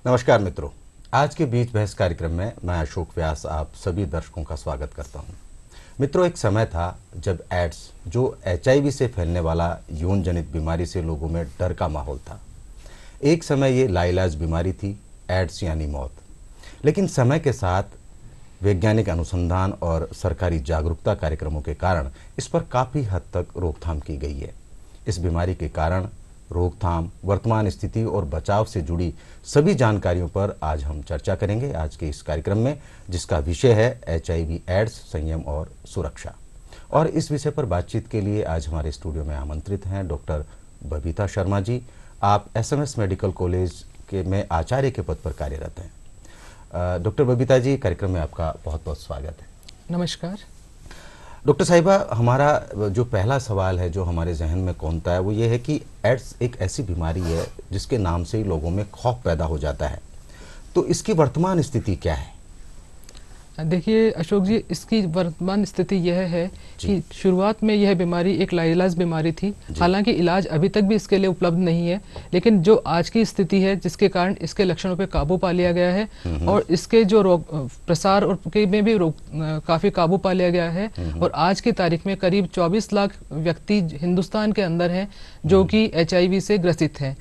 नमस्कार मित्रों, आज के बीच बहस कार्यक्रम में मैं अशोक व्यास आप सभी दर्शकों का स्वागत करता हूं। मित्रों, एक समय था जब एड्स, जो HIV से फैलने वाला यौन जनित बीमारी से लोगों में डर का माहौल था। एक समय ये लाइलाज बीमारी थी, एड्स यानी मौत। लेकिन समय के साथ वैज्ञानिक अनुसंधान और सरकारी जागरूकता कार्यक्रमों के कारण इस पर काफ़ी हद तक रोकथाम की गई है। इस बीमारी के कारण, रोकथाम, वर्तमान स्थिति और बचाव से जुड़ी सभी जानकारियों पर आज हम चर्चा करेंगे आज के इस कार्यक्रम में, जिसका विषय है HIV एड्स, संयम और सुरक्षा। और इस विषय पर बातचीत के लिए आज हमारे स्टूडियो में आमंत्रित हैं डॉक्टर बबीता शर्मा जी। आप SMS मेडिकल कॉलेज के में आचार्य के पद पर कार्यरत हैं। डॉक्टर बबीता जी, कार्यक्रम में आपका बहुत बहुत स्वागत है। नमस्कार डॉक्टर साहिबा, हमारा जो पहला सवाल है जो हमारे जहन में कौंता है वो ये है कि एड्स एक ऐसी बीमारी है जिसके नाम से ही लोगों में खौफ पैदा हो जाता है। तो इसकी वर्तमान स्थिति क्या है? देखिए अशोक जी, इसकी वर्तमान स्थिति यह है कि शुरुआत में यह बीमारी एक लाइलाज बीमारी थी। हालांकि इलाज अभी तक भी इसके लिए उपलब्ध नहीं है, लेकिन जो आज की स्थिति है जिसके कारण इसके लक्षणों पे काबू पा लिया गया है और इसके जो प्रसार और में भी काफ़ी काबू पा लिया गया है। और आज की तारीख में करीब 24 लाख व्यक्ति हिंदुस्तान के अंदर हैं जो कि HIV से ग्रसित हैं।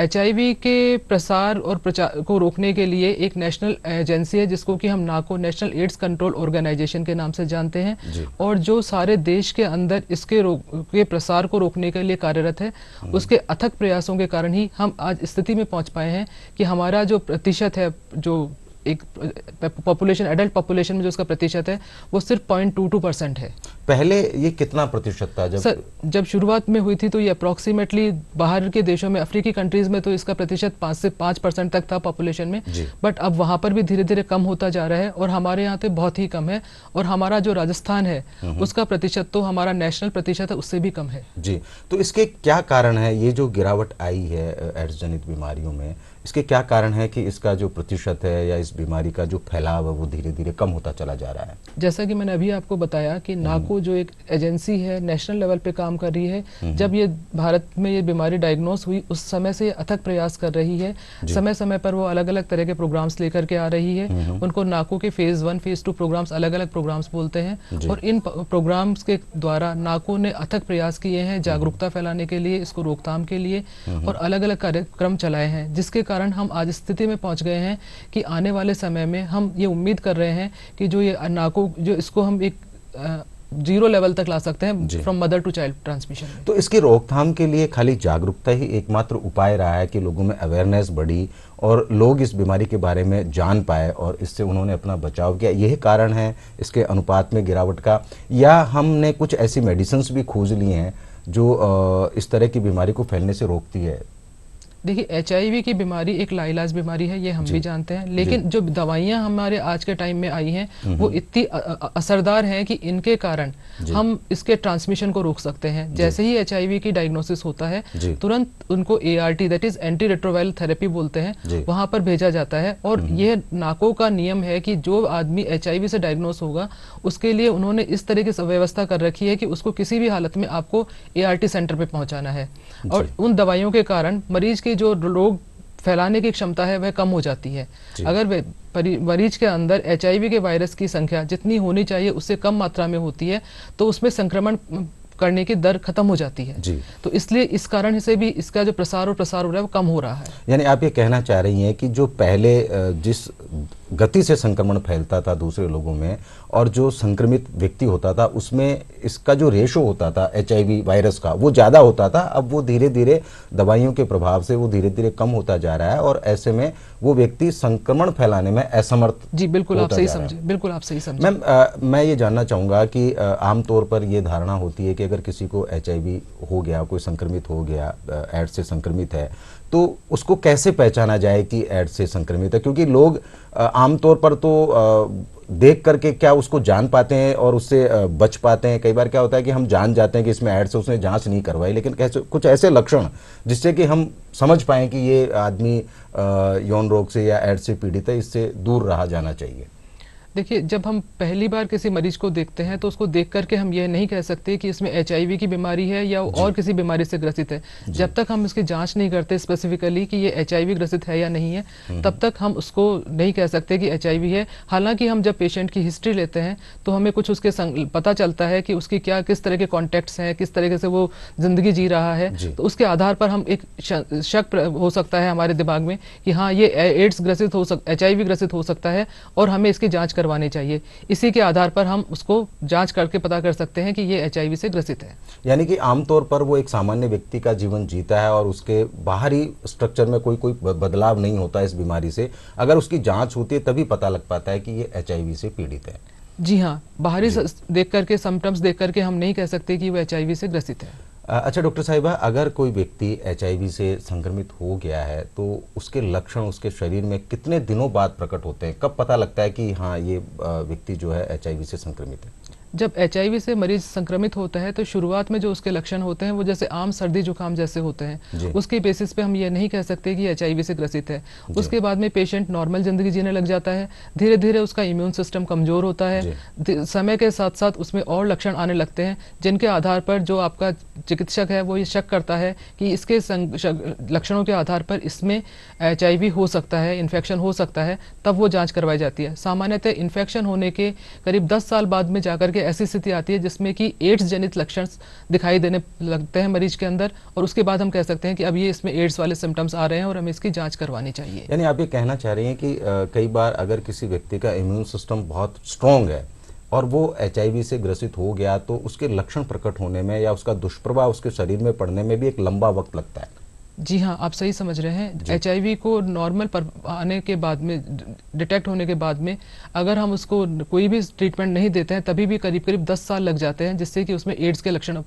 HIV के प्रसार और प्रचार को रोकने के लिए एक नेशनल एजेंसी है जिसको कि हम नाको, नेशनल एड्स कंट्रोल ऑर्गेनाइजेशन के नाम से जानते हैं, और जो सारे देश के अंदर इसके प्रसार को रोकने के लिए कार्यरत है। उसके अथक प्रयासों के कारण ही हम आज स्थिति में पहुंच पाए हैं कि हमारा जो प्रतिशत है, जो एक पॉपुलेशन, एडल्ट पॉपुलेशन में जो उसका प्रतिशत है वो सिर्फ 0.22% है। पहले ये कितना प्रतिशत था? जब शुरुआत में हुई थी तो ये अप्रोक्सीमेटली बाहर के देशों में, अफ्रीकी कंट्रीज में तो इसका प्रतिशत 5 से 5% तक था पॉपुलेशन में, बट अब वहाँ पर भी धीरे धीरे कम होता जा रहा है और हमारे यहाँ तो बहुत ही कम है। और हमारा जो राजस्थान है उसका प्रतिशत तो हमारा नेशनल प्रतिशत है उससे भी कम है। जी, तो इसके क्या कारण है? ये जो गिरावट आई है एड्स जनित बीमारियों में, इसके क्या कारण है कि इसका जो प्रतिशत है या इस बीमारी का जो फैलाव है वो धीरे धीरे कम होता चला जा रहा है? जैसा कि मैंने अभी आपको बताया कि नाको जो एक एजेंसी है नेशनल लेवल पे काम कर रही है। जब ये भारत में ये बीमारी डायग्नोस हुई उस समय से अथक प्रयास कर रही है। समय समय पर वो अलग अलग तरह के प्रोग्राम्स लेकर के आ रही है। उनको नाको के फेज 1, फेज 2 प्रोग्राम्स, अलग अलग प्रोग्राम्स बोलते हैं। और इन प्रोग्राम्स के द्वारा नाको ने अथक प्रयास किए हैं जागरूकता फैलाने के लिए, इसको रोकथाम के लिए, और अलग अलग कार्यक्रम चलाए हैं, जिसके कारण हम आज स्थिति में पहुंच गए हैं कि आने वाले समय में हम ये उम्मीद कर रहे हैं कि जो ये नाको, जो इसको हम एक 0 लेवल तक ला सकते हैं, from mother to child transmission. तो इसकी रोकथाम के लिए खाली जागरूकता ही एकमात्र उपाय रहा है कि लोगों में अवेयरनेस बढ़ी और लोग इस बीमारी के बारे में जान पाए और इससे उन्होंने अपना बचाव किया? यही कारण है इसके अनुपात में गिरावट का, या हमने कुछ ऐसी मेडिसिन्स भी खोज ली हैं जो इस तरह की बीमारी को फैलने से रोकती है? देखिए, HIV की बीमारी एक लाइलाज बीमारी है, ये हम भी जानते हैं, लेकिन जो दवाइयां हमारे आज के टाइम में आई हैं वो इतनी असरदार हैं कि इनके कारण हम इसके ट्रांसमिशन को रोक सकते हैं। जैसे ही HIV की डायग्नोसिस होता है तुरंत उनको ART, that is anti retroviral therapy बोलते हैं, वहां पर भेजा जाता है। और ये नाको का नियम है कि जो आदमी HIV से डायग्नोस होगा उसके लिए उन्होंने इस तरह की व्यवस्था कर रखी है कि उसको किसी भी हालत में आपको ART सेंटर पे पहुंचाना है। और उन दवाइयों के कारण मरीज की जो रोग फैलाने की क्षमता है वह कम हो जाती है। अगर मरीज के अंदर HIV के वायरस की संख्या जितनी होनी चाहिए उससे कम मात्रा में होती है तो उसमें संक्रमण करने की दर खत्म हो जाती है। तो इसलिए इस कारण से भी इसका जो प्रसार हो रहा है वो कम हो रहा है। यानी आप ये कहना चाह रही हैं कि जो पहले जिस गति से संक्रमण फैलता था दूसरे लोगों में और जो संक्रमित व्यक्ति होता था उसमें इसका जो रेशो होता था HIV वायरस का वो ज़्यादा होता था, अब वो धीरे धीरे दवाइयों के प्रभाव से वो धीरे धीरे कम होता जा रहा है और ऐसे में वो व्यक्ति संक्रमण फैलाने में असमर्थ। जी बिल्कुल, आप सही समझे, बिल्कुल आप सही समझे। मैम, मैं ये जानना चाहूँगा कि आमतौर पर ये धारणा होती है कि अगर किसी को HIV हो गया, कोई संक्रमित हो गया, एड्स से संक्रमित है, तो उसको कैसे पहचाना जाए कि एड्स से संक्रमित है? क्योंकि लोग आमतौर पर तो देख करके क्या उसको जान पाते हैं और उससे बच पाते हैं? कई बार क्या होता है कि हम जान जाते हैं कि इसमें एड्स है, उसने जांच नहीं करवाई, लेकिन कैसे कुछ ऐसे लक्षण जिससे कि हम समझ पाएं कि ये आदमी यौन रोग से या एड्स से पीड़ित है, इससे दूर रहा जाना चाहिए। देखिए, जब हम पहली बार किसी मरीज को देखते हैं तो उसको देख करके हम यह नहीं कह सकते कि इसमें एचआईवी की बीमारी है या जी। और किसी बीमारी से ग्रसित है। जी। जब तक हम इसकी जांच नहीं करते स्पेसिफिकली कि ये एचआईवी ग्रसित है या नहीं है, तब तक हम उसको नहीं कह सकते कि एचआईवी है। हालांकि हम जब पेशेंट की हिस्ट्री लेते हैं तो हमें कुछ उसके पता चलता है कि उसकी किस तरह के कॉन्टैक्ट्स हैं, किस तरीके से वो जिंदगी जी रहा है। जी। तो उसके आधार पर हम एक शक हो सकता है हमारे दिमाग में कि हाँ, ये एड्स ग्रसित हो एचआईवी ग्रसित हो सकता है और हमें इसकी जांच करवानी चाहिए। इसी के आधार पर हम उसको जांच करके पता कर सकते हैं कि ये एचआईवी से ग्रसित है। यानी कि आमतौर पर वो एक सामान्य व्यक्ति का जीवन जीता है और उसके बाहरी स्ट्रक्चर में कोई बदलाव नहीं होता इस बीमारी से। अगर उसकी जांच होती है तभी पता लग पाता है कि ये एचआईवी से पीड़ित है। जी हाँ, बाहरी देख करके, सिम्टम्स देख करके हम नहीं कह सकते कि वो एचआईवी से ग्रसित है। अच्छा डॉक्टर साहिबा, अगर कोई व्यक्ति एचआईवी से संक्रमित हो गया है तो उसके लक्षण उसके शरीर में कितने दिनों बाद प्रकट होते हैं? कब पता लगता है कि हाँ, ये व्यक्ति जो है एचआईवी से संक्रमित है? जब एचआईवी से मरीज संक्रमित होता है तो शुरुआत में जो उसके लक्षण होते हैं वो जैसे आम सर्दी जुकाम जैसे होते हैं। उसके बेसिस पे हम ये नहीं कह सकते कि एचआईवी से ग्रसित है। उसके बाद में पेशेंट नॉर्मल जिंदगी जीने लग जाता है, धीरे धीरे उसका इम्यून सिस्टम कमजोर होता है, समय के साथ साथ उसमें और लक्षण आने लगते हैं जिनके आधार पर जो आपका चिकित्सक है वो ये शक करता है कि इसके लक्षणों के आधार पर इसमें एचआईवी हो सकता है, इन्फेक्शन हो सकता है। तब वो जांच करवाई जाती है। सामान्यतः इन्फेक्शन होने के करीब 10 साल बाद में जाकर के ऐसी स्थिति आती है जिसमें कि एड्स जनित लक्षण दिखाई देने लगते हैं मरीज के अंदर, और उसके बाद हम कह सकते हैं कि अब ये इसमें एड्स वाले सिम्टम्स आ रहे हैं और हमें इसकी जांच करवानी चाहिए। यानी आप ये कहना चाह रही हैं कि कई बार अगर किसी व्यक्ति का इम्यून सिस्टम बहुत स्ट्रांग है और वो एचआईवी से ग्रसित हो गया तो उसके लक्षण प्रकट होने में या उसका दुष्प्रभाव उसके शरीर में पड़ने में भी एक लंबा वक्त लगता है। जी हाँ, आप सही समझ रहे हैं। एचआईवी को नॉर्मल पर आने के बाद में, डिटेक्ट होने के बाद में अगर हम उसको कोई भी ट्रीटमेंट नहीं देते हैं तभी भी करीब करीब 10 साल लग जाते हैं जिससे कि उसमें एड्स के लक्षण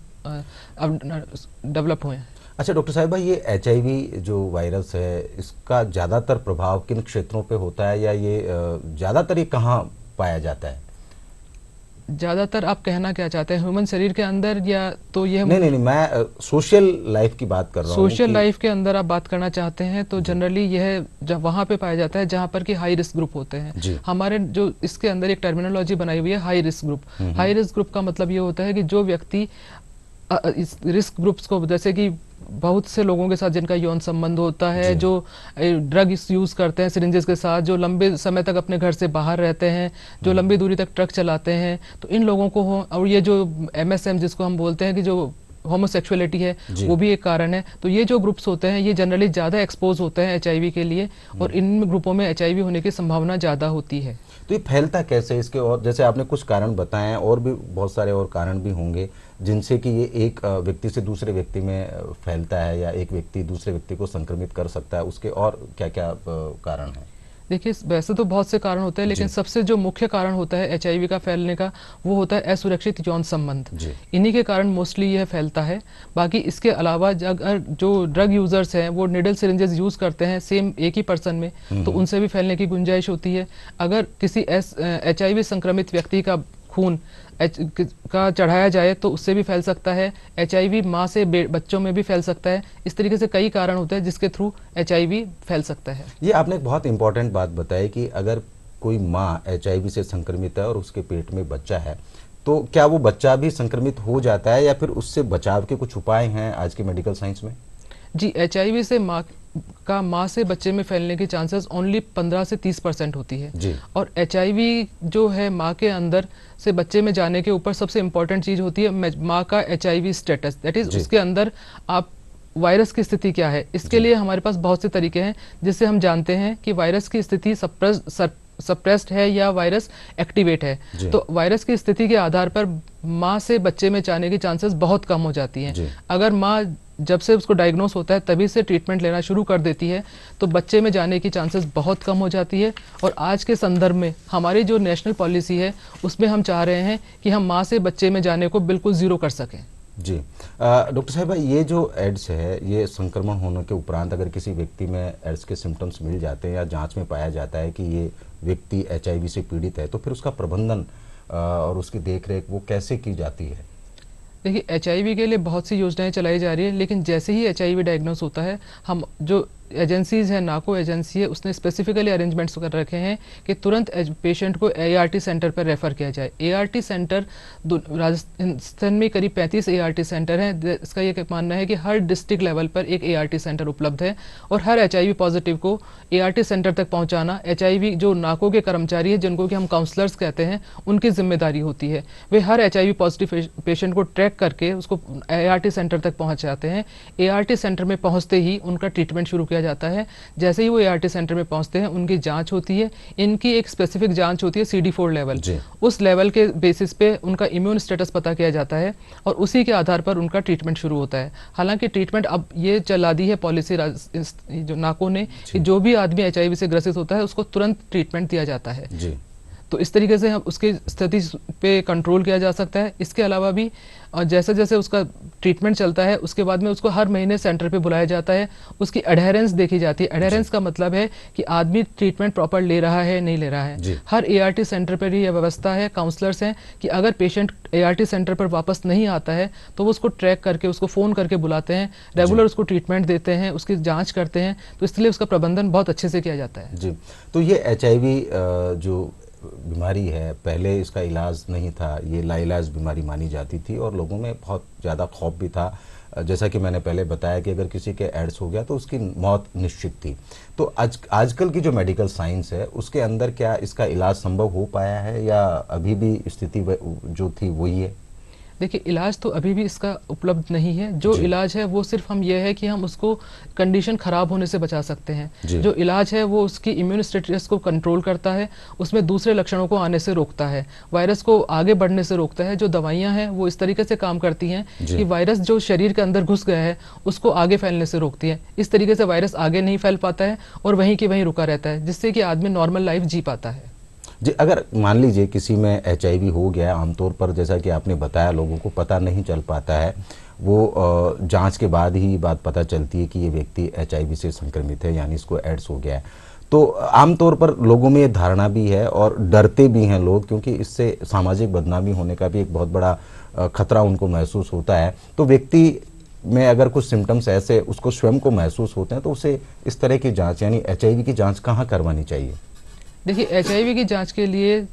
डेवलप हुए हैं। अच्छा डॉक्टर साहिबा, ये एचआईवी जो वायरस है इसका ज़्यादातर प्रभाव किन क्षेत्रों पे होता है या ये ज़्यादातर ये कहाँ पाया जाता है? ज्यादातर आप कहना क्या चाहते हैं, ह्यूमन शरीर के अंदर या तो ये? नहीं, मैं सोशल लाइफ की बात कर रहा हूँ। सोशल लाइफ के अंदर आप बात करना चाहते हैं तो जनरली यह जब वहाँ पे पाया जाता है जहाँ पर कि हाई रिस्क ग्रुप होते हैं। हमारे जो इसके अंदर एक टर्मिनोलॉजी बनाई हुई है high risk group. High risk group का मतलब ये होता है कि जो व्यक्ति इस रिस्क ग्रुप्स को, जैसे कि बहुत से लोगों के साथ जिनका यौन संबंध होता है, जो ड्रग यूज करते हैं सिरिंजेस के साथ, जो लंबे समय तक अपने घर से बाहर रहते हैं, जो लंबी दूरी तक ट्रक चलाते हैं, तो इन लोगों को हो, और ये जो एमएसएम जिसको हम बोलते हैं कि जो होमोसेक्सुअलिटी है वो भी एक कारण है। तो ये जो ग्रुप्स होते हैं ये जनरली ज़्यादा एक्सपोज होते हैं एचआईवी के लिए, और इन ग्रुपों में एचआईवी होने की संभावना ज़्यादा होती है। तो ये फैलता कैसे इसके? और जैसे आपने कुछ कारण बताए हैं, और भी बहुत सारे और कारण भी होंगे जिनसे कि ये एक व्यक्ति से दूसरे व्यक्ति में फैलता है या एक व्यक्ति दूसरे व्यक्ति को संक्रमित कर सकता है, उसके और क्या क्या कारण हैं? देखिए, वैसे तो बहुत से कारण होते हैं लेकिन सबसे जो मुख्य कारण होता है एचआईवी का फैलने का वो होता है असुरक्षित यौन संबंध। इन्हीं के कारण मोस्टली यह फैलता है। बाकी इसके अलावा अगर जो ड्रग यूजर्स हैं वो निडल सिरिंजेस यूज करते हैं सेम एक ही पर्सन में, तो उनसे भी फैलने की गुंजाइश होती है। अगर किसी एचआईवी संक्रमित व्यक्ति का खून का चढ़ाया जाए तो उससे भी फैल सकता है। एचआईवी माँ से बच्चों में भी फैल सकता है। इस तरीके से कई कारण होते हैं जिसके थ्रू एचआईवी फैल सकता है। ये आपने एक बहुत इंपॉर्टेंट बात बताई कि अगर कोई माँ एचआईवी से संक्रमित है और उसके पेट में बच्चा है तो क्या वो बच्चा भी संक्रमित हो जाता है या फिर उससे बचाव के कुछ उपाय हैं आज के मेडिकल साइंस में? जी, एचआईवी से माँ से बच्चे में फैलने की चांसेस ओनली 15 से 30% होती है जी। और एचआईवी जो है माँ के अंदर से बच्चे में जाने के ऊपर सबसे इम्पोर्टेंट चीज होती है माँ का एचआईवी स्टेटस, दैट इज उसके अंदर आप वायरस की स्थिति क्या है। इसके लिए हमारे पास बहुत से तरीके हैं जिससे हम जानते हैं कि वायरस की स्थिति सप्रेस्ड है या वायरस एक्टिवेट है। तो वायरस की स्थिति के आधार पर माँ से बच्चे में जाने की चांसेस बहुत कम हो जाती हैं। अगर माँ जब से उसको डायग्नोस होता है तभी से ट्रीटमेंट लेना शुरू कर देती है तो बच्चे में जाने की चांसेस बहुत कम हो जाती है। और आज के संदर्भ में हमारी जो नेशनल पॉलिसी है उसमें हम चाह रहे हैं कि हम माँ से बच्चे में जाने को बिल्कुल जीरो कर सकें। जी डॉक्टर साहिबा, ये जो एड्स है ये संक्रमण होने के उपरांत अगर किसी व्यक्ति में एड्स के सिम्टम्स मिल जाते हैं या जांच में पाया जाता है कि ये व्यक्ति एचआईवी से पीड़ित है तो फिर उसका प्रबंधन और उसकी देखरेख वो कैसे की जाती है? देखिए, एचआईवी के लिए बहुत सी योजनाएं चलाई जा रही है लेकिन जैसे ही एचआईवी डायग्नोस होता है हम जो एजेंसीज हैं, नाको एजेंसी है, उसने स्पेसिफिकली अरेंजमेंट्स कर रखे हैं कि तुरंत पेशेंट को एआरटी सेंटर पर रेफ़र किया जाए। एआरटी सेंटर राजस्थान में करीब 35 एआरटी सेंटर हैं। इसका ये मानना है कि हर डिस्ट्रिक्ट लेवल पर एक एआरटी सेंटर उपलब्ध है और हर एचआईवी पॉजिटिव को एआरटी सेंटर तक पहुंचाना एचआईवी जो नाको के कर्मचारी हैं, जिनको कि हम काउंसलर्स कहते हैं, उनकी जिम्मेदारी होती है। वे हर एचआईवी पॉजिटिव पेशेंट को ट्रैक करके उसको एआरटी सेंटर तक पहुंचाते हैं। एआरटी सेंटर में पहुंचते ही उनका ट्रीटमेंट शुरू किया जाता है। जैसे ही वो एआरटी सेंटर में पहुंचते हैं, उनकी जांच होती है। इनकी एक स्पेसिफिक जांच होती है CD4 लेवल। उस लेवल के बेसिस पे उनका इम्यून स्टेटस पता किया जाता है और उसी के आधार पर उनका ट्रीटमेंट शुरू होता है। हालांकि ट्रीटमेंट अब ये चला दी है पॉलिसी जो नाको ने कि जो भी आदमी एचआईवी से ग्रसित होता है उसको तुरंत ट्रीटमेंट दिया जाता है जी। तो इस तरीके से हम उसकी स्थिति पे कंट्रोल किया जा सकता है। इसके अलावा भी जैसे जैसे उसका ट्रीटमेंट चलता है उसके बाद में उसको हर महीने सेंटर पे बुलाया जाता है, उसकी एडहेरेंस देखी जाती है। एडहेरेंस का मतलब है कि आदमी ट्रीटमेंट प्रॉपर ले रहा है नहीं ले रहा है। हर एआरटी सेंटर पर यह व्यवस्था है, काउंसलर्स हैं कि अगर पेशेंट एआरटी सेंटर पर वापस नहीं आता है तो वो उसको ट्रैक करके उसको फ़ोन करके बुलाते हैं, रेगुलर उसको ट्रीटमेंट देते हैं, उसकी जाँच करते हैं। तो इसलिए उसका प्रबंधन बहुत अच्छे से किया जाता है जी। तो ये एचआईवी जो बीमारी है, पहले इसका इलाज नहीं था, ये लाइलाज बीमारी मानी जाती थी और लोगों में बहुत ज़्यादा खौफ भी था। जैसा कि मैंने पहले बताया कि अगर किसी के एड्स हो गया तो उसकी मौत निश्चित थी। तो आजकल की जो मेडिकल साइंस है उसके अंदर क्या इसका इलाज संभव हो पाया है या अभी भी स्थिति जो थी वही है? देखिए, इलाज तो अभी भी इसका उपलब्ध नहीं है। जो इलाज है वो सिर्फ हम ये है कि हम उसको कंडीशन खराब होने से बचा सकते हैं। जो इलाज है वो उसकी इम्यून स्टेटस को कंट्रोल करता है, उसमें दूसरे लक्षणों को आने से रोकता है, वायरस को आगे बढ़ने से रोकता है। जो दवाइयां हैं वो इस तरीके से काम करती हैं कि वायरस जो शरीर के अंदर घुस गया है उसको आगे फैलने से रोकती है। इस तरीके से वायरस आगे नहीं फैल पाता है और वहीं की वहीं रुका रहता है, जिससे कि आदमी नॉर्मल लाइफ जी पाता है जी। अगर मान लीजिए किसी में एचआईवी हो गया, आमतौर पर जैसा कि आपने बताया लोगों को पता नहीं चल पाता है, वो जांच के बाद ही बात पता चलती है कि ये व्यक्ति एचआईवी से संक्रमित है, यानी इसको एड्स हो गया है। तो आमतौर पर लोगों में ये धारणा भी है और डरते भी हैं लोग, क्योंकि इससे सामाजिक बदनामी होने का भी एक बहुत बड़ा खतरा उनको महसूस होता है। तो व्यक्ति में अगर कुछ सिम्टम्स ऐसे उसको स्वयं को महसूस होते हैं तो उसे इस तरह की जाँच यानी एचआईवी की जाँच कहाँ करवानी चाहिए? देखिए, एचआईवी की जांच के लिए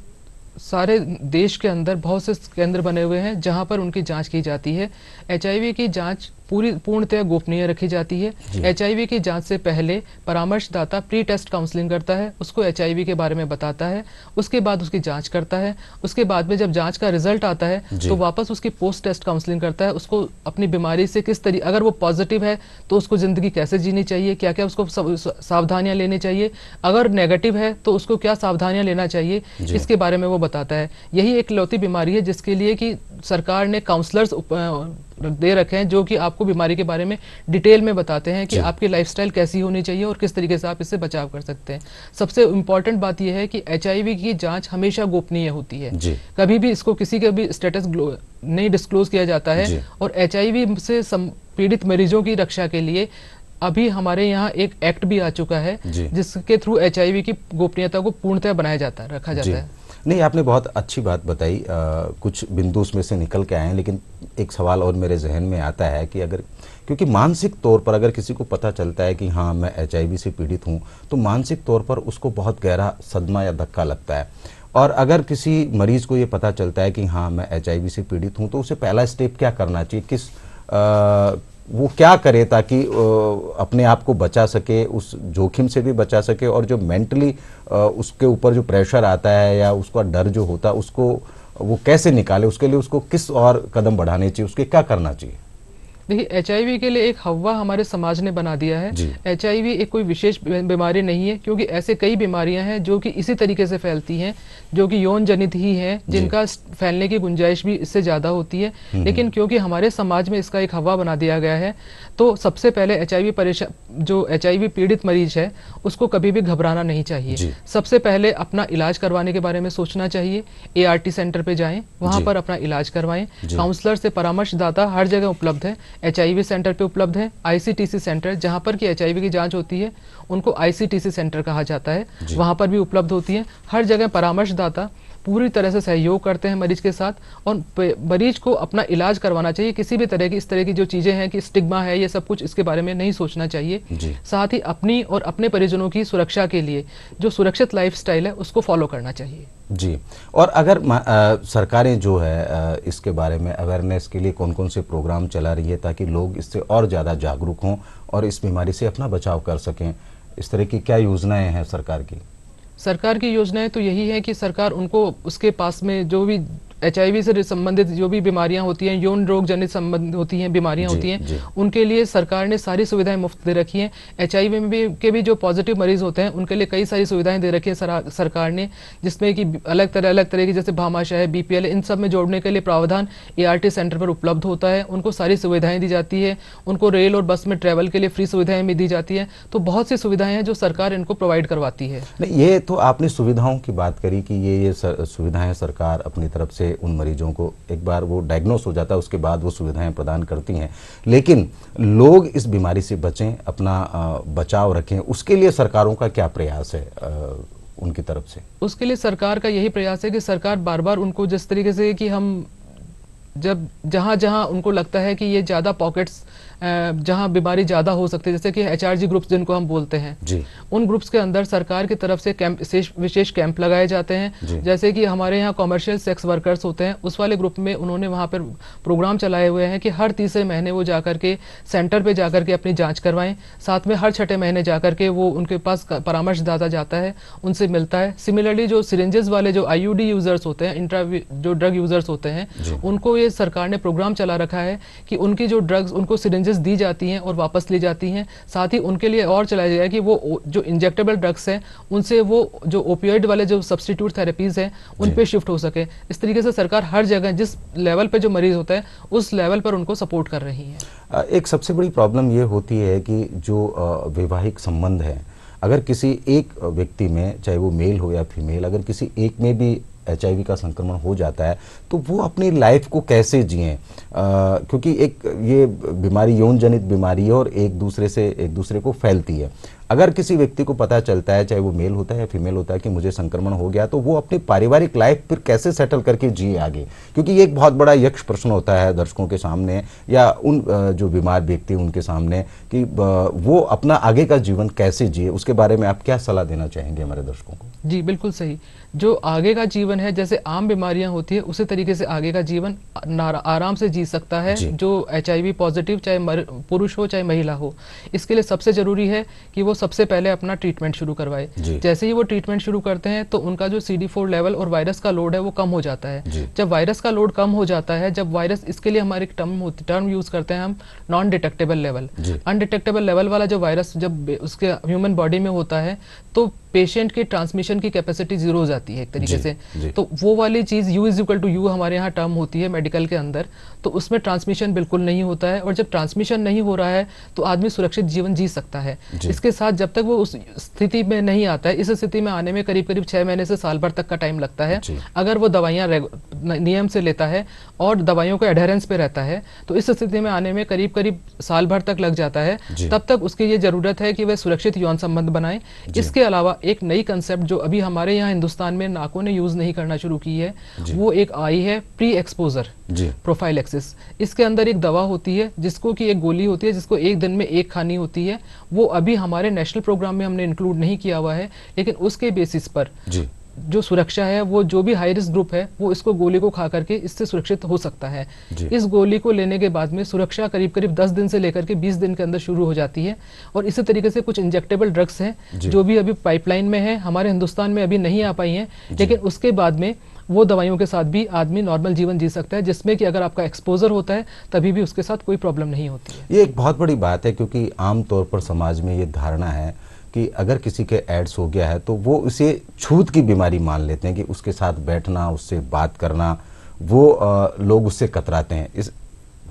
सारे देश के अंदर बहुत से केंद्र बने हुए हैं जहां पर उनकी जांच की जाती है। एचआईवी की जांच पूर्णतः गोपनीय रखी जाती है। एचआईवी की जांच से पहले परामर्शदाता प्री टेस्ट काउंसलिंग करता है, उसको एचआईवी के बारे में बताता है, उसके बाद उसकी जांच करता है। उसके बाद में जब जांच का रिजल्ट आता है तो वापस उसकी पोस्ट टेस्ट काउंसलिंग करता है, उसको अपनी बीमारी से किस तरीके, अगर वो पॉजिटिव है तो उसको जिंदगी कैसे जीनी चाहिए, क्या क्या उसको सावधानियां लेनी चाहिए, अगर नेगेटिव है तो उसको क्या सावधानियां लेना चाहिए, इसके बारे में वो बताता है। यही एक लौती बीमारी है जिसके लिए कि सरकार ने काउंसलर्स दे रखे हैं जो कि आपको बीमारी के बारे में डिटेल में बताते हैं कि आपकी लाइफस्टाइल कैसी होनी चाहिए और किस तरीके से आप इससे बचाव कर सकते हैं। सबसे इम्पोर्टेंट बात यह है कि एचआईवी की जांच हमेशा गोपनीय होती है, कभी भी इसको किसी का भी स्टेटस नहीं डिस्क्लोज किया जाता है। और एचआईवी से पीड़ित मरीजों की रक्षा के लिए अभी हमारे यहाँ एक एक्ट भी आ चुका है जिसके थ्रू एचआईवी की गोपनीयता को पूर्णतः बनाया जाता है, रखा जाता है। नहीं, आपने बहुत अच्छी बात बताई, कुछ बिंदु उसमें से निकल के आए हैं, लेकिन एक सवाल और मेरे जहन में आता है कि अगर, क्योंकि मानसिक तौर पर अगर किसी को पता चलता है कि हाँ मैं एचआईवी से पीड़ित हूँ तो मानसिक तौर पर उसको बहुत गहरा सदमा या धक्का लगता है। और अगर किसी मरीज को ये पता चलता है कि हाँ मैं एचआईवी से पीड़ित हूँ तो उसे पहला स्टेप क्या करना चाहिए, वो क्या करे ताकि अपने आप को बचा सके, उस जोखिम से भी बचा सके, और जो मेंटली उसके ऊपर जो प्रेशर आता है या उसका डर जो होता है उसको वो कैसे निकाले, उसके लिए उसको किस और कदम बढ़ाने चाहिए, उसके क्या करना चाहिए? देखिए, एचआईवी के लिए एक हवा हमारे समाज ने बना दिया है। एचआईवी एक कोई विशेष बीमारी नहीं है, क्योंकि ऐसे कई बीमारियां हैं जो कि इसी तरीके से फैलती हैं, जो कि यौन जनित ही हैं, जिनका फैलने की गुंजाइश भी इससे ज़्यादा होती है। लेकिन क्योंकि हमारे समाज में इसका एक हवा बना दिया गया है, तो सबसे पहले जो एचआईवी पीड़ित मरीज है उसको कभी भी घबराना नहीं चाहिए। सबसे पहले अपना इलाज करवाने के बारे में सोचना चाहिए। एआरटी सेंटर पे जाएं, वहां पर अपना इलाज करवाएं। काउंसलर से परामर्शदाता हर जगह उपलब्ध है। एचआईवी सेंटर पे उपलब्ध है। आईसीटीसी सेंटर, जहां पर कि एचआईवी की जांच होती है उनको आईसीटीसी सेंटर कहा जाता है, वहां पर भी उपलब्ध होती है। हर जगह परामर्शदाता पूरी तरह से सहयोग करते हैं मरीज के साथ, और मरीज को अपना इलाज करवाना चाहिए। किसी भी तरह की इस तरह की जो चीज़ें हैं कि स्टिग्मा है, ये सब कुछ इसके बारे में नहीं सोचना चाहिए। साथ ही अपनी और अपने परिजनों की सुरक्षा के लिए जो सुरक्षित लाइफस्टाइल है उसको फॉलो करना चाहिए। जी, और अगर सरकारें जो है इसके बारे में अवेयरनेस के लिए कौन कौन से प्रोग्राम चला रही है ताकि लोग इससे और ज़्यादा जागरूक हों और इस बीमारी से अपना बचाव कर सकें, इस तरह की क्या योजनाएं हैं सरकार की? सरकार की योजनाएं तो यही है कि सरकार उनको उसके पास में जो भी HIV से संबंधित जो भी बीमारियां होती हैं, यौन रोग जनित संबंध होती हैं, बीमारियां होती हैं, उनके लिए सरकार ने सारी सुविधाएं मुफ्त दे रखी हैं। HIV में भी के भी जो पॉजिटिव मरीज होते हैं उनके लिए कई सारी सुविधाएं दे रखी है सरकार ने, जिसमें कि अलग तरह की जैसे भामाशाह है, BPL, इन सब में जोड़ने के लिए प्रावधान ART सेंटर पर उपलब्ध होता है। उनको सारी सुविधाएं दी जाती है, उनको रेल और बस में ट्रैवल के लिए फ्री सुविधाएं भी दी जाती है। तो बहुत सी सुविधाएं हैं जो सरकार इनको प्रोवाइड करवाती है। ये तो आपने सुविधाओं की बात करी कि ये सुविधाएं सरकार अपनी तरफ से उन मरीजों को एक बार वो डायग्नोस हो जाता है उसके बाद वो सुविधाएं प्रदान करती हैं, लेकिन लोग इस बीमारी से बचें, अपना बचाव रखें, उसके लिए सरकारों का क्या प्रयास है उनकी तरफ से? उसके लिए सरकार का यही प्रयास है कि सरकार बार बार उनको जिस तरीके से कि हम जब जहाँ जहाँ उनको लगता है कि ये ज़्यादा पॉकेट्स जहाँ बीमारी ज़्यादा हो सकती है, जैसे कि HRG ग्रुप्स जिनको हम बोलते हैं जी, उन ग्रुप्स के अंदर सरकार की तरफ से विशेष कैंप लगाए जाते हैं। जैसे कि हमारे यहाँ कॉमर्शियल सेक्स वर्कर्स होते हैं, उस वाले ग्रुप में उन्होंने वहाँ पर प्रोग्राम चलाए हुए हैं कि हर तीसरे महीने वो जाकर के सेंटर पे जाकर के अपनी जाँच करवाएं। साथ में हर छठे महीने जाकर के वो उनके पास परामर्शदाता जाता है, उनसे मिलता है। सिमिलरली जो सिरिंजेस वाले जो IUD यूजर्स होते हैं, जो ड्रग यूजर्स होते हैं, उनको ये सरकार ने प्रोग्राम चला रखा है कि उनकी जो ड्रग्स उनको सिरिंजेस दी जाती हैं और वापस ली जाती हैं। साथ ही उनके लिए और चलाया जाएगा कि वो जो इंजेक्टेबल ड्रग्स हैं उनसे वो जो ओपियोइड वाले जो सब्स्टिट्यूट थेरेपीज हैं उन पे शिफ्ट हो सके। इस तरीके से सरकार हर जगह जिस लेवल पे जो मरीज होता है उस लेवल पर उनको सपोर्ट कर रही है। एक सबसे बड़ी प्रॉब्लम ये होती है कि जो वैवाहिक संबंध है, अगर किसी एक व्यक्ति में, चाहे वो मेल हो या फीमेल, अगर किसी एक में भी HIV का संक्रमण हो जाता है तो वो अपनी लाइफ को कैसे जिएं, क्योंकि एक ये बीमारी यौन जनित बीमारी है और एक दूसरे को फैलती है। अगर किसी व्यक्ति को पता चलता है, चाहे वो मेल होता है या फीमेल होता है, कि मुझे संक्रमण हो गया, तो वो अपनी पारिवारिक लाइफ फिर कैसे सेटल करके जिए आगे, क्योंकि ये एक बहुत बड़ा यक्ष प्रश्न होता है दर्शकों के सामने या उन जो बीमार व्यक्ति उनके सामने कि वो अपना आगे का जीवन कैसे जिए। उसके बारे में आप क्या सलाह देना चाहेंगे हमारे दर्शकों को? जी बिल्कुल सही। जो आगे का जीवन है, जैसे आम बीमारियां होती है उसी तरीके से आगे का जीवन आराम से जी सकता है जो HIV पॉजिटिव, चाहे पुरुष हो चाहे महिला हो। इसके लिए सबसे जरूरी है कि वो सबसे पहले अपना ट्रीटमेंट शुरू करवाए। जैसे ही वो ट्रीटमेंट शुरू करते हैं तो उनका जो CD4 लेवल और वायरस का लोड है वो कम हो जाता है। जब वायरस का लोड कम हो जाता है, जब वायरस, इसके लिए हमारे टर्म यूज करते हैं हम, non detectable level. Undetectable level वाला जो वायरस जब उसके ह्यूमन बॉडी में होता है तो पेशेंट के ट्रांसमिशन की कैपेसिटी जीरो हो जाती है एक तरीके से। तो वो वाली चीज U=U हमारे यहाँ टर्म होती है मेडिकल के अंदर, तो उसमें ट्रांसमिशन बिल्कुल नहीं होता है। और जब ट्रांसमिशन नहीं हो रहा है तो आदमी सुरक्षित जीवन जी सकता है। इसके साथ जब तक वो उस स्थिति में नहीं आता है, इस स्थिति में आने में करीब 6 महीने से साल भर तक का टाइम लगता है। अगर वो दवाइयाँ नियम से लेता है और दवाइयों को एडहेरेंस पे रहता है तो इस स्थिति में आने में करीब साल भर तक लग जाता है। तब तक उसकी ये जरूरत है कि वह सुरक्षित यौन संबंध बनाए। इसके अलावा एक नई कंसेप्ट जो अभी हमारे यहाँ हिंदुस्तान में नाकों ने यूज नहीं करना शुरू की है, वो एक आई है प्री एक्सपोजर प्रोफाइलैक्सिस। इसके अंदर एक दवा होती है जिसको कि एक गोली होती है जिसको एक दिन में एक खानी होती है। वो अभी हमारे नेशनल प्रोग्राम में हमने इंक्लूड नहीं किया हुआ है, लेकिन उसके बेसिस पर जो सुरक्षा है, वो जो भी हाई रिस्क ग्रुप है वो इसको गोली को खा करके इससे सुरक्षित हो सकता है। इस गोली को लेने के बाद में सुरक्षा करीब 10 दिन से लेकर के 20 दिन के अंदर शुरू हो जाती है। और इसी तरीके से कुछ इंजेक्टेबल ड्रग्स हैं जो भी अभी पाइपलाइन में है, हमारे हिंदुस्तान में अभी नहीं आ पाई हैं, लेकिन उसके बाद में वो दवाइयों के साथ भी आदमी नॉर्मल जीवन जी सकता है, जिसमें कि अगर आपका एक्सपोजर होता है तभी भी उसके साथ कोई प्रॉब्लम नहीं होती है। ये एक बहुत बड़ी बात है, क्योंकि आमतौर पर समाज में ये धारणा है कि अगर किसी के एड्स हो गया है तो वो उसे छूत की बीमारी मान लेते हैं कि उसके साथ बैठना, उससे बात करना, वो लोग उससे कतराते हैं।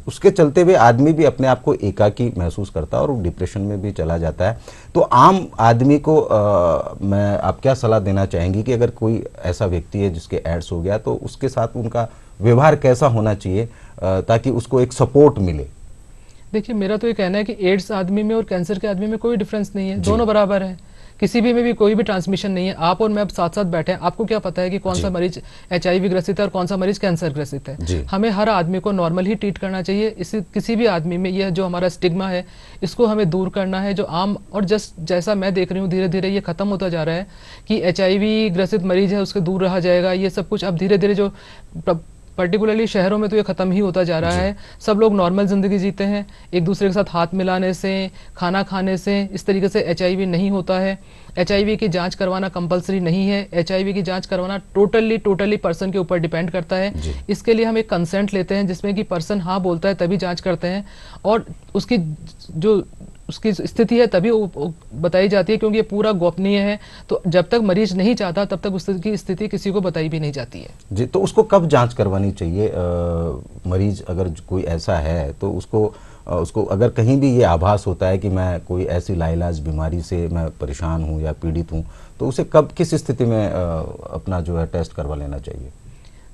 उसके चलते हुए आदमी भी अपने आप को एकाकी महसूस करता है और डिप्रेशन में भी चला जाता है। तो आम आदमी को मैं आप क्या सलाह देना चाहेंगी कि अगर कोई ऐसा व्यक्ति है जिसके एड्स हो गया तो उसके साथ उनका व्यवहार कैसा होना चाहिए ताकि उसको एक सपोर्ट मिले? देखिए, मेरा तो ये कहना है कि एड्स आदमी में और कैंसर के आदमी में कोई डिफरेंस नहीं है, दोनों बराबर है। किसी भी में भी कोई भी ट्रांसमिशन नहीं है। आप और मैं अब साथ साथ बैठे हैं, आपको क्या पता है कि कौन सा मरीज HIV ग्रसित है और कौन सा मरीज कैंसर ग्रसित है। हमें हर आदमी को नॉर्मल ही ट्रीट करना चाहिए। इसी किसी भी आदमी में यह जो हमारा स्टिग्मा है इसको हमें दूर करना है। जो आम और जस्ट जैसा मैं देख रही हूँ धीरे धीरे ये खत्म होता जा रहा है कि HIV ग्रसित मरीज है उसके दूर रहा जाएगा, ये सब कुछ अब धीरे धीरे जो पर्टिकुलरली शहरों में तो ये खत्म ही होता जा रहा है। सब लोग नॉर्मल जिंदगी जीते हैं, एक दूसरे के साथ हाथ मिलाने से, खाना खाने से, इस तरीके से HIV नहीं होता है। HIV की जांच करवाना कंपलसरी नहीं है। HIV की जांच करवाना टोटली पर्सन के ऊपर डिपेंड करता है। इसके लिए हम एक कंसेंट लेते हैं जिसमें कि पर्सन हाँ बोलता है तभी जांच करते हैं, और उसकी जो उसकी स्थिति है तभी बताई जाती है, क्योंकि ये पूरा गोपनीय है। तो जब तक मरीज नहीं चाहता तब तक उसकी स्थिति किसी को बताई भी नहीं जाती है। जी, तो उसको कब जांच करवानी चाहिए? मरीज अगर कोई ऐसा है तो उसको अगर कहीं भी ये आभास होता है कि मैं कोई ऐसी लाइलाज बीमारी से मैं परेशान हूँ या पीड़ित हूँ, तो उसे कब किस स्थिति में अपना जो है टेस्ट करवा लेना चाहिए?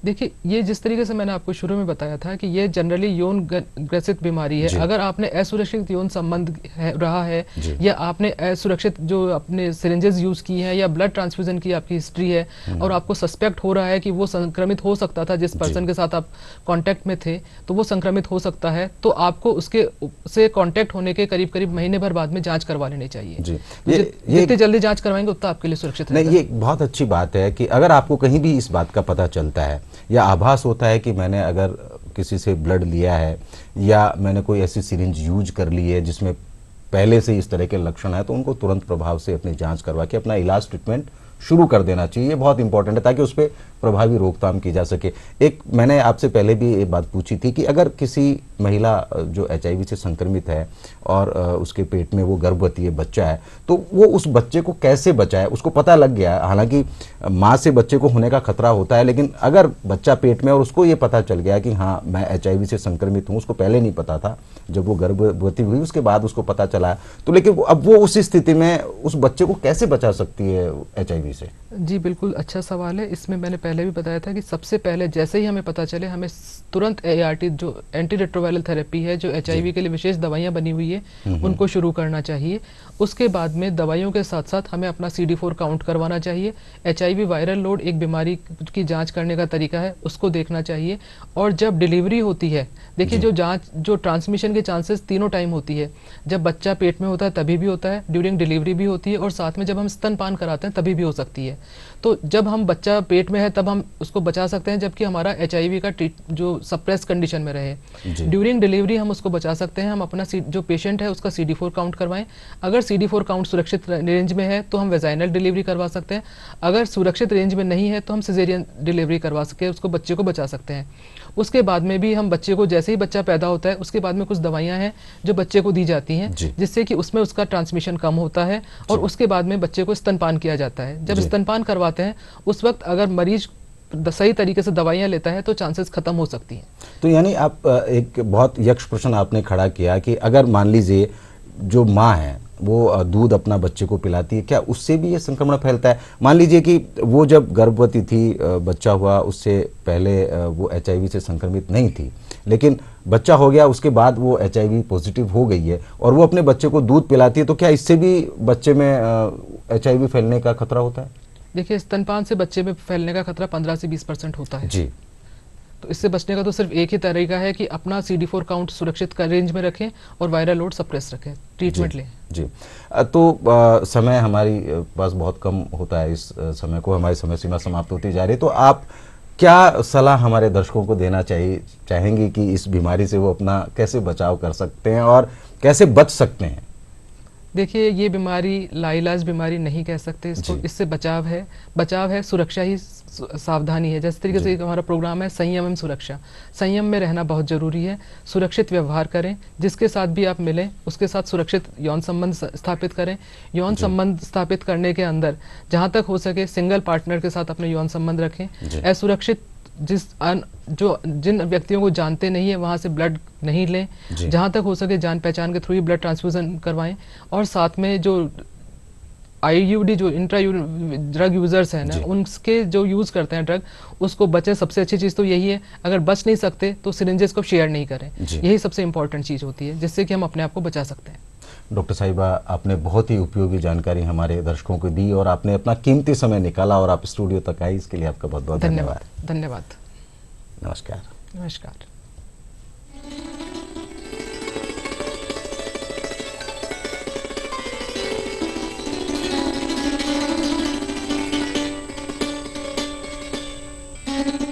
देखिए, ये जिस तरीके से मैंने आपको शुरू में बताया था कि ये जनरली यौन ग्रसित बीमारी है। अगर आपने असुरक्षित यौन संबंध रहा है या आपने असुरक्षित जो अपने सिरिंजेस यूज की हैं या ब्लड ट्रांसफ्यूजन की आपकी हिस्ट्री है और आपको सस्पेक्ट हो रहा है कि वो संक्रमित हो सकता था, जिस पर्सन के साथ आप कांटेक्ट में थे तो वो संक्रमित हो सकता है, तो आपको उसके से कांटेक्ट होने के करीब करीब महीने भर बाद में जांच करवा लेनी चाहिए। जितनी जल्दी जांच करवाएंगे उतना आपके लिए सुरक्षित रहेगा। ये बहुत अच्छी बात है कि अगर आपको कहीं भी इस बात का पता चलता है या आभास होता है कि मैंने अगर किसी से ब्लड लिया है या मैंने कोई ऐसी सिरिंज यूज कर ली है जिसमें पहले से इस तरह के लक्षण है, तो उनको तुरंत प्रभाव से अपनी जांच करवा के अपना इलाज ट्रीटमेंट शुरू कर देना चाहिए। ये बहुत इंपॉर्टेंट है ताकि उस पर प्रभावी रोकथाम की जा सके। एक मैंने आपसे पहले भी ये बात पूछी थी कि अगर किसी महिला जो HIV से संक्रमित है और उसके पेट में वो गर्भवती है, बच्चा है, तो वो उस बच्चे को कैसे बचाए? उसको पता लग गया, हालांकि माँ से बच्चे को होने का खतरा होता है, लेकिन अगर बच्चा पेट में और उसको ये पता चल गया कि हाँ मैं HIV से संक्रमित हूँ, उसको पहले नहीं पता था, जब वो गर्भवती हुई उसके बाद उसको पता चला, तो लेकिन अब वो उस स्थिति में उस बच्चे को कैसे बचा सकती है HIV से? जी बिल्कुल, अच्छा सवाल है। इसमें मैंने पहले भी बताया था कि सबसे पहले जैसे ही हमें पता चले हमें तुरंत ART जो एंटी रेट्रोवायरल थेरेपी है, जो HIV के लिए विशेष दवाइयां बनी हुई है, उनको शुरू करना चाहिए। उसके बाद में दवाइयों के साथ साथ हमें अपना CD4 काउंट करवाना चाहिए। HIV वायरल लोड एक बीमारी की जांच करने का तरीका है, उसको देखना चाहिए। और जब डिलीवरी होती है, देखिए जो ट्रांसमिशन के चांसेस तीनों टाइम होती है। जब बच्चा पेट में होता है तभी भी होता है, ड्यूरिंग डिलीवरी भी होती है, और साथ में जब हम स्तनपान कराते हैं तभी भी हो सकती है। तो जब हम बच्चा पेट में है तब हम उसको बचा सकते हैं, जबकि हमारा HIV का जो सप्रेस कंडीशन में रहे। ड्यूरिंग डिलीवरी हम उसको बचा सकते हैं। हम अपना जो पेशेंट है उसका CD4 काउंट करवाएं। अगर CD4 काउंट सुरक्षित रेंज में है तो हम वेजाइनल डिलीवरी करवा सकते हैं। अगर सुरक्षित रेंज में नहीं है तो हम सिजेरियन डिलीवरी करवा सके उसको बच्चे को बचा सकते हैं। उसके बाद में भी हम बच्चे को, जैसे ही बच्चा पैदा होता है उसके बाद में कुछ दवाइयां हैं जो बच्चे को दी जाती हैं, जिससे कि उसमें उसका ट्रांसमिशन कम होता है, और उसके बाद में बच्चे को स्तनपान किया जाता है। जब स्तनपान करवाते हैं उस वक्त अगर मरीज सही तरीके से दवाइयां लेता है तो चांसेस खत्म हो सकती हैं। तो यानी आप एक बहुत यक्ष प्रश्न आपने खड़ा किया कि अगर मान लीजिए जो माँ है वो दूध अपना बच्चे को पिलाती है, क्या उससे भी ये संक्रमण फैलता है? मान लीजिए कि वो जब गर्भवती थी, बच्चा हुआ, उससे पहले वो HIV से संक्रमित नहीं थी, लेकिन बच्चा हो गया, उसके बाद वो HIV पॉजिटिव हो गई है और वो अपने बच्चे को दूध पिलाती है, तो क्या इससे भी बच्चे में HIV फैलने का खतरा होता है? देखिए, स्तनपान से बच्चे में फैलने का खतरा 15 से 20% होता है जी। तो इससे बचने का तो सिर्फ एक ही तरीका है कि अपना CD4 काउंट सुरक्षित रेंज में रखें और वायरल लोड सप्रेस रखें, ट्रीटमेंट लें। जी, तो समय हमारी पास बहुत कम होता है, इस समय को हमारी समय सीमा समाप्त होती जा रही है, तो आप क्या सलाह हमारे दर्शकों को देना चाहेंगी कि इस बीमारी से वो अपना कैसे बचाव कर सकते हैं और कैसे बच सकते हैं? देखिए, ये बीमारी लाइलाज बीमारी नहीं कह सकते इसको, इससे बचाव है, सुरक्षा ही सावधानी है। जिस तरीके से हमारा प्रोग्राम है संयम एवं सुरक्षा, संयम में रहना बहुत जरूरी है। सुरक्षित व्यवहार करें, जिसके साथ भी आप मिलें उसके साथ सुरक्षित यौन संबंध स्थापित करें। यौन संबंध स्थापित करने के अंदर जहां तक हो सके सिंगल पार्टनर के साथ अपने यौन संबंध रखें। असुरक्षित जिन व्यक्तियों को जानते नहीं है वहां से ब्लड नहीं लें। जहां तक हो सके जान पहचान के थ्रू ही ब्लड ट्रांसफ्यूजन करवाएं। और साथ में जो IUD जो इंट्रा ड्रग यूजर्स हैं ना, उनके जो यूज करते हैं ड्रग, उसको बचें। सबसे अच्छी चीज तो यही है, अगर बच नहीं सकते तो सिरिंजेस को शेयर नहीं करें। यही सबसे इंपॉर्टेंट चीज होती है जिससे कि हम अपने आप को बचा सकते हैं। डॉक्टर साहिबा, आपने बहुत ही उपयोगी जानकारी हमारे दर्शकों को दी और आपने अपना कीमती समय निकाला और आप स्टूडियो तक आई, इसके लिए आपका बहुत बहुत धन्यवाद। धन्यवाद। नमस्कार। नमस्कार।